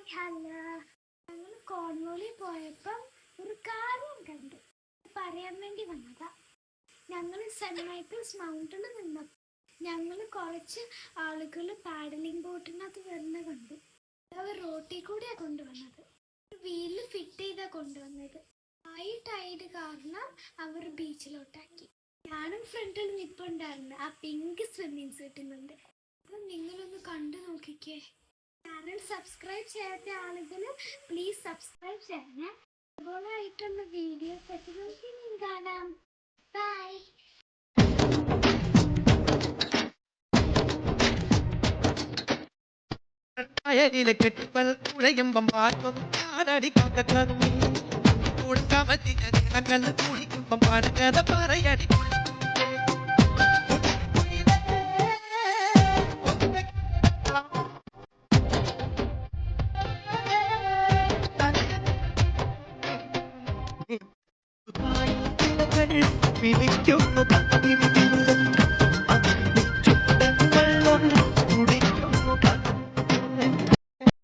Hello, ഞങ്ങൾ കോർണോളിൽ പോയപ്പം ഒരു കാര്യം കണ്ടു, പറയാൻ വേണ്ടി വന്നതാ. ഞങ്ങൾ സെന്റ് മൈക്കിൾസ് മൗണ്ടിൽ നിന്നപ്പോൾ ഞങ്ങൾ കുറച്ച് ആളുകൾ പാഡലിംഗ് ബോട്ടിനകത്ത് വരുന്ന കണ്ടു. അവർ റോട്ടിൽ കൂടെയാണ് കൊണ്ടുവന്നത്. വീലിൽ ഫിറ്റ് ചെയ്താ കൊണ്ടുവന്നത്. ഹൈ ടൈഡ് കാരണം അവർ ബീച്ചിലോട്ടാക്കി. ഞാനും ഫ്രണ്ടിൽ നിൽപ്പുണ്ടായിരുന്നു. ആ പിങ്ക് സ്വിമ്മിങ് സെറ്റിനുണ്ട്. അപ്പം നിങ്ങളൊന്ന് കണ്ടു നോക്കിക്കേ. ചാനൽ സബ്സ്ക്രൈബ് ചെയ്യാത്ത ആളുകൾ പ്ലീസ് സബ്സ്ക്രൈബ് ചെയ്യണേ. അതുപോലെ ആയിട്ടുള്ള വീഡിയോസ് ഒക്കെ നോക്കി കാണാം. ബൈ. അയലിലെ കെട്ടിപ്പൽ തുഴയുമ്പം പാട്ടൊന്നും ഞാനടിക്കാൻ കുടിക്കുമ്പം പാടകഥ പറയടി. വിളിക്കുന്നു